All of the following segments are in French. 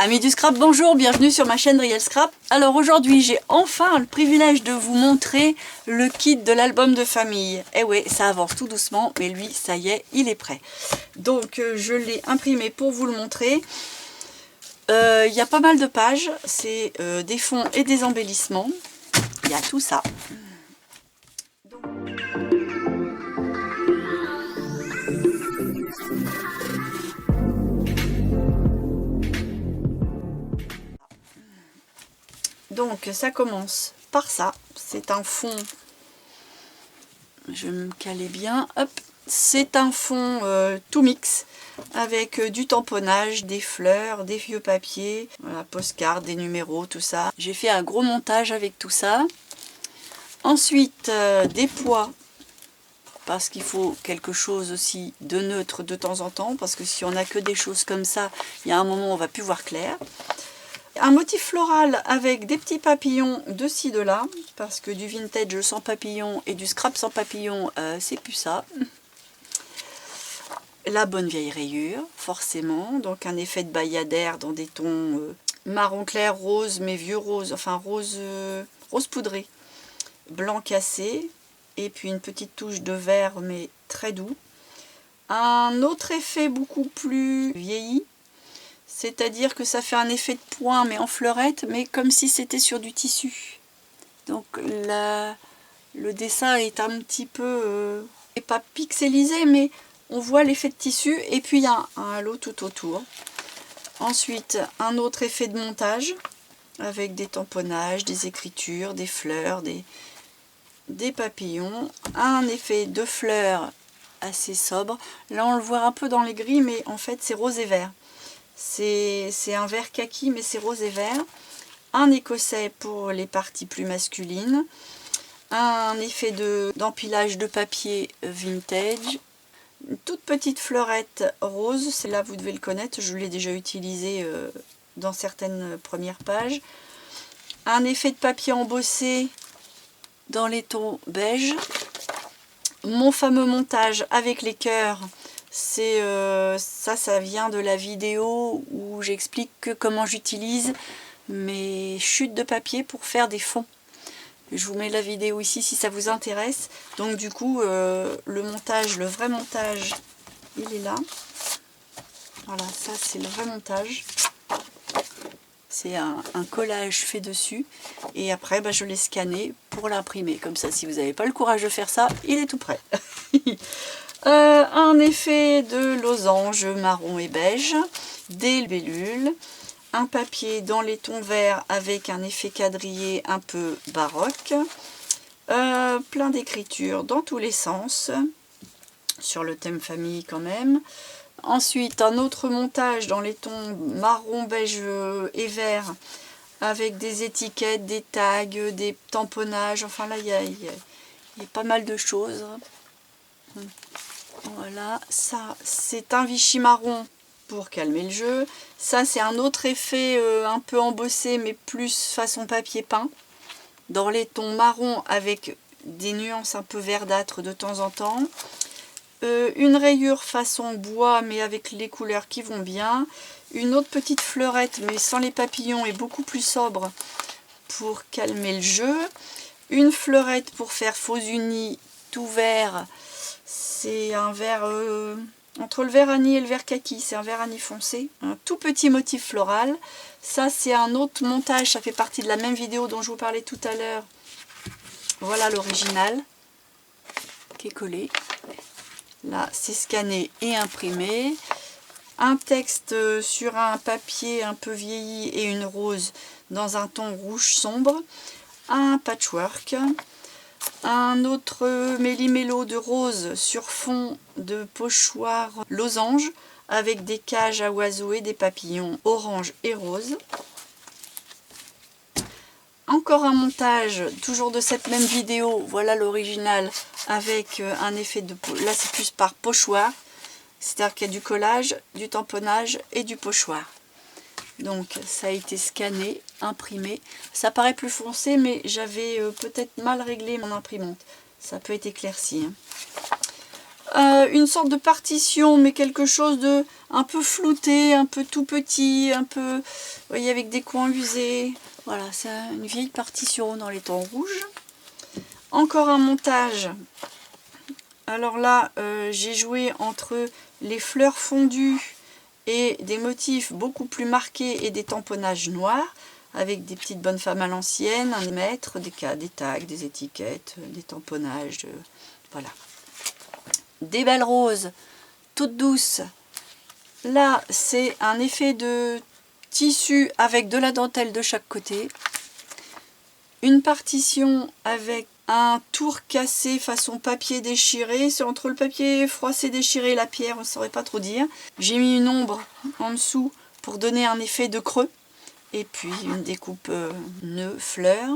Amis du scrap, bonjour, bienvenue sur ma chaîne Riel Scrap. Alors aujourd'hui j'ai enfin le privilège de vous montrer le kit de l'album de famille. Eh ouais, ça avance tout doucement, mais lui, ça y est, il est prêt. Donc je l'ai imprimé pour vous le montrer. Il y a pas mal de pages, c'est des fonds et des embellissements. Il y a tout ça. Donc ça commence par ça, c'est un fond, je vais me caler bien, hop, c'est un fond tout mix avec du tamponnage, des fleurs, des vieux papiers, voilà, postcards, des numéros, tout ça. J'ai fait un gros montage avec tout ça. Ensuite des poids, parce qu'il faut quelque chose aussi de neutre de temps en temps, parce que si on n'a que des choses comme ça, il y a un moment où on va plus voir clair. Un motif floral avec des petits papillons de ci de là, parce que du vintage sans papillons et du scrap sans papillons, c'est plus ça. La bonne vieille rayure, forcément, donc un effet de bayadère dans des tons marron clair, rose, mais vieux rose, enfin rose, rose poudré, blanc cassé, et puis une petite touche de vert, mais très doux. Un autre effet beaucoup plus vieilli, c'est-à-dire que ça fait un effet de point mais en fleurette, mais comme si c'était sur du tissu. Donc le dessin est un petit peu, pas pixelisé, mais on voit l'effet de tissu, et puis il y a un halo tout autour. Ensuite, un autre effet de montage, avec des tamponnages, des écritures, des fleurs, des papillons. Un effet de fleurs assez sobre. Là on le voit un peu dans les gris, mais en fait c'est rose et vert. C'est un vert kaki, mais c'est rose et vert. Un écossais pour les parties plus masculines. Un effet d'empilage de papier vintage. Une toute petite fleurette rose. Celle-là, vous devez le connaître. Je l'ai déjà utilisé dans certaines premières pages. Un effet de papier embossé dans les tons beige. Mon fameux montage avec les cœurs. C'est ça vient de la vidéo où j'explique comment j'utilise mes chutes de papier pour faire des fonds. Je vous mets la vidéo ici si ça vous intéresse. Donc du coup, le montage, le vrai montage, il est là. Voilà, ça c'est le vrai montage. C'est un collage fait dessus. Et après, je l'ai scanné pour l'imprimer. Comme ça, si vous n'avez pas le courage de faire ça, il est tout prêt. Un effet de losange marron et beige, des bellules, un papier dans les tons verts avec un effet quadrillé un peu baroque, plein d'écritures dans tous les sens, sur le thème famille quand même. Ensuite, un autre montage dans les tons marron, beige et vert, avec des étiquettes, des tags, des tamponnages, enfin là il y a pas mal de choses. Voilà, ça c'est un Vichy marron pour calmer le jeu. Ça c'est un autre effet un peu embossé mais plus façon papier peint. Dans les tons marron avec des nuances un peu verdâtres de temps en temps. Une rayure façon bois mais avec les couleurs qui vont bien. Une autre petite fleurette mais sans les papillons et beaucoup plus sobre pour calmer le jeu. Une fleurette pour faire faux unis tout vert. C'est un vert entre le vert anis et le vert kaki, c'est un vert anis foncé, un tout petit motif floral. Ça c'est un autre montage, ça fait partie de la même vidéo dont je vous parlais tout à l'heure. Voilà l'original qui est collé. Là c'est scanné et imprimé. Un texte sur un papier un peu vieilli et une rose dans un ton rouge sombre. Un patchwork. Un autre méli-mélo de rose sur fond de pochoir losange avec des cages à oiseaux et des papillons orange et rose. Encore un montage, toujours de cette même vidéo, voilà l'original, avec un effet de... Là c'est plus par pochoir, c'est-à-dire qu'il y a du collage, du tamponnage et du pochoir. Donc ça a été scanné, imprimé. Ça paraît plus foncé, mais j'avais peut-être mal réglé mon imprimante. Ça peut être éclairci. une sorte de partition, mais quelque chose de un peu flouté, un peu tout petit, un peu, vous voyez, avec des coins usés. Voilà, c'est une vieille partition dans les tons rouges. Encore un montage. Alors là, j'ai joué entre les fleurs fondues et des motifs beaucoup plus marqués et des tamponnages noirs, avec des petites bonnes femmes à l'ancienne, un mètre, des tags, des étiquettes, des tamponnages, voilà. Des belles roses, toutes douces. Là, c'est un effet de tissu avec de la dentelle de chaque côté. Une partition avec un tour cassé façon papier déchiré. C'est entre le papier froissé déchiré et la pierre, on ne saurait pas trop dire. J'ai mis une ombre en dessous pour donner un effet de creux. Et puis une découpe nœud, fleurs.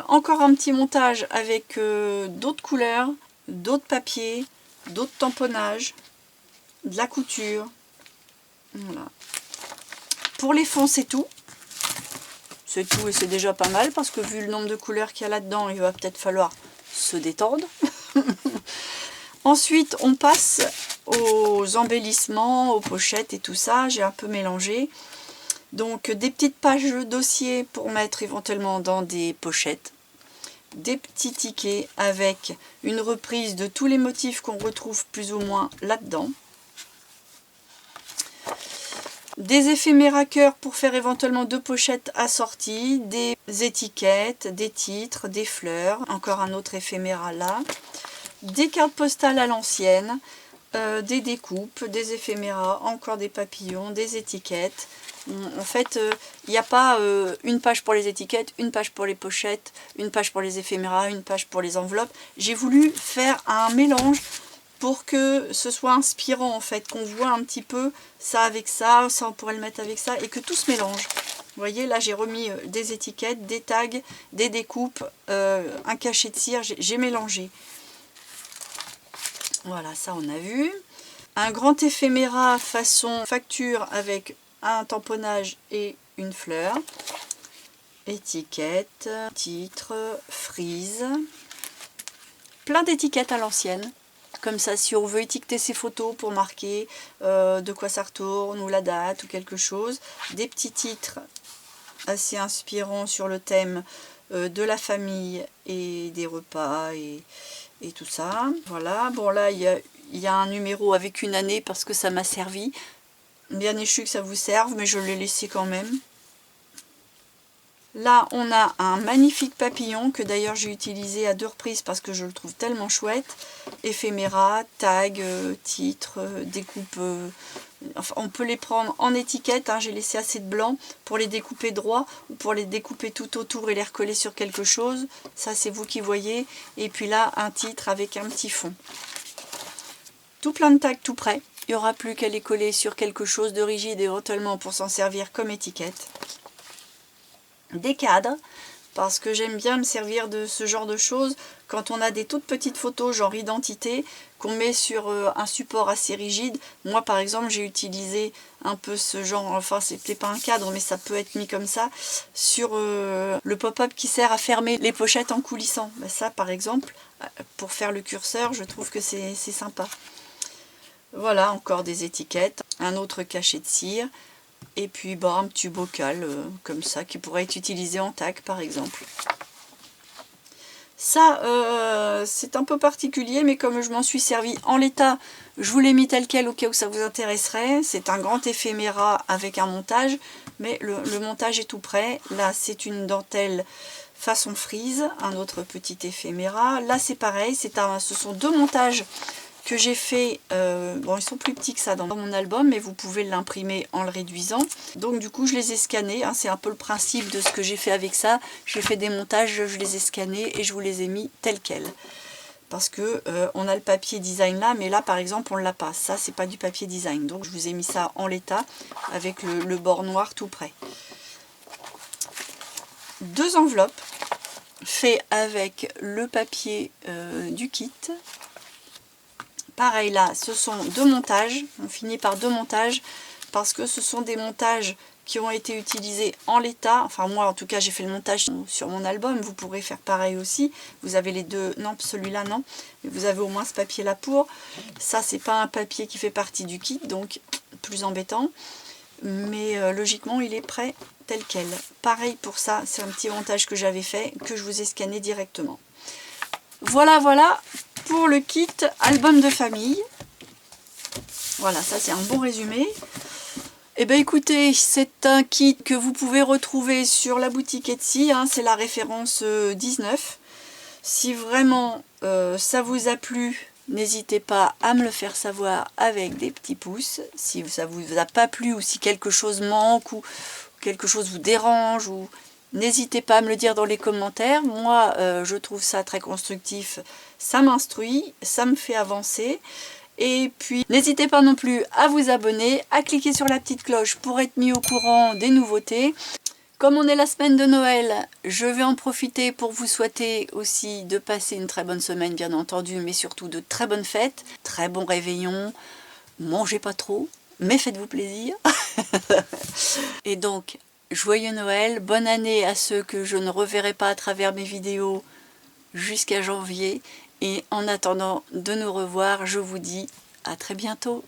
Encore un petit montage avec d'autres couleurs, d'autres papiers, d'autres tamponnages, de la couture. Voilà. Pour les fonds, c'est tout. C'est tout et c'est déjà pas mal parce que vu le nombre de couleurs qu'il y a là-dedans, il va peut-être falloir se détendre. Ensuite, on passe aux embellissements, aux pochettes et tout ça. J'ai un peu mélangé. Donc, des petites pages dossier pour mettre éventuellement dans des pochettes. Des petits tickets avec une reprise de tous les motifs qu'on retrouve plus ou moins là-dedans. Des éphéméras cœur pour faire éventuellement 2 pochettes assorties, des étiquettes, des titres, des fleurs, encore un autre éphéméra là, des cartes postales à l'ancienne, des découpes, des éphéméras, encore des papillons, des étiquettes. En fait, il n'y a pas une page pour les étiquettes, une page pour les pochettes, une page pour les éphéméras, une page pour les enveloppes. J'ai voulu faire un mélange pour que ce soit inspirant en fait, qu'on voit un petit peu ça avec ça, ça on pourrait le mettre avec ça, et que tout se mélange. Vous voyez, là j'ai remis des étiquettes, des tags, des découpes, un cachet de cire, j'ai mélangé. Voilà, ça on a vu. Un grand éphéméra façon facture avec un tamponnage et une fleur. Étiquette, titre, frise. Plein d'étiquettes à l'ancienne. Comme ça, si on veut étiqueter ses photos pour marquer de quoi ça retourne, ou la date, ou quelque chose. Des petits titres assez inspirants sur le thème de la famille et des repas et tout ça. Voilà, bon là, il y a un numéro avec une année parce que ça m'a servi. Bien échu que ça vous serve, mais je l'ai laissé quand même. Là, on a un magnifique papillon que d'ailleurs j'ai utilisé à 2 reprises parce que je le trouve tellement chouette. Éphéméra, tag, titre, découpe. Enfin, on peut les prendre en étiquette. Hein, j'ai laissé assez de blanc pour les découper droit ou pour les découper tout autour et les recoller sur quelque chose. Ça, c'est vous qui voyez. Et puis là, un titre avec un petit fond. Tout plein de tags tout prêt. Il n'y aura plus qu'à les coller sur quelque chose de rigide éventuellement pour s'en servir comme étiquette. Des cadres, parce que j'aime bien me servir de ce genre de choses quand on a des toutes petites photos genre identité qu'on met sur un support assez rigide. Moi par exemple j'ai utilisé un peu ce genre, enfin c'était pas un cadre mais ça peut être mis comme ça sur le pop-up qui sert à fermer les pochettes en coulissant. Ben, ça par exemple pour faire le curseur je trouve que c'est sympa. Voilà, encore des étiquettes, un autre cachet de cire. Et puis bah, un petit bocal comme ça qui pourrait être utilisé en tag par exemple. Ça c'est un peu particulier mais comme je m'en suis servi en l'état, je vous l'ai mis tel quel au cas où ça vous intéresserait. C'est un grand éphéméra avec un montage mais le montage est tout prêt. Là c'est une dentelle façon frise, un autre petit éphéméra. Là c'est pareil, ce sont 2 montages que j'ai fait, bon ils sont plus petits que ça dans mon album mais vous pouvez l'imprimer en le réduisant, donc du coup je les ai scannés, hein, c'est un peu le principe de ce que j'ai fait avec ça, j'ai fait des montages, je les ai scannés et je vous les ai mis tels quels parce que on a le papier design là mais là par exemple on l'a pas, ça c'est pas du papier design, donc je vous ai mis ça en l'état avec le bord noir tout prêt. 2 enveloppes fait avec le papier du kit. Pareil là, ce sont 2 montages, on finit par 2 montages. parce que ce sont des montages qui ont été utilisés en l'état. Enfin moi en tout cas j'ai fait le montage sur mon album, vous pourrez faire pareil aussi. Vous avez les deux, non celui-là non, mais vous avez au moins ce papier là pour. Ça c'est pas un papier qui fait partie du kit, donc plus embêtant. Mais logiquement il est prêt tel quel. Pareil pour ça, c'est un petit montage que j'avais fait, que je vous ai scanné directement. Voilà pour le kit album de famille. Voilà, ça c'est un bon résumé. Eh bien écoutez, c'est un kit que vous pouvez retrouver sur la boutique Etsy, hein, c'est la référence 19. Si vraiment ça vous a plu, n'hésitez pas à me le faire savoir avec des petits pouces. Si ça vous a pas plu ou si quelque chose manque ou quelque chose vous dérange, ou n'hésitez pas à me le dire dans les commentaires. Moi, je trouve ça très constructif, ça m'instruit, ça me fait avancer. Et puis, n'hésitez pas non plus à vous abonner, à cliquer sur la petite cloche pour être mis au courant des nouveautés. Comme on est la semaine de Noël, je vais en profiter pour vous souhaiter aussi de passer une très bonne semaine, bien entendu, mais surtout de très bonnes fêtes, très bons réveillons, mangez pas trop, mais faites-vous plaisir. Et donc, joyeux Noël, bonne année à ceux que je ne reverrai pas à travers mes vidéos jusqu'à janvier. Et en attendant de nous revoir, je vous dis à très bientôt.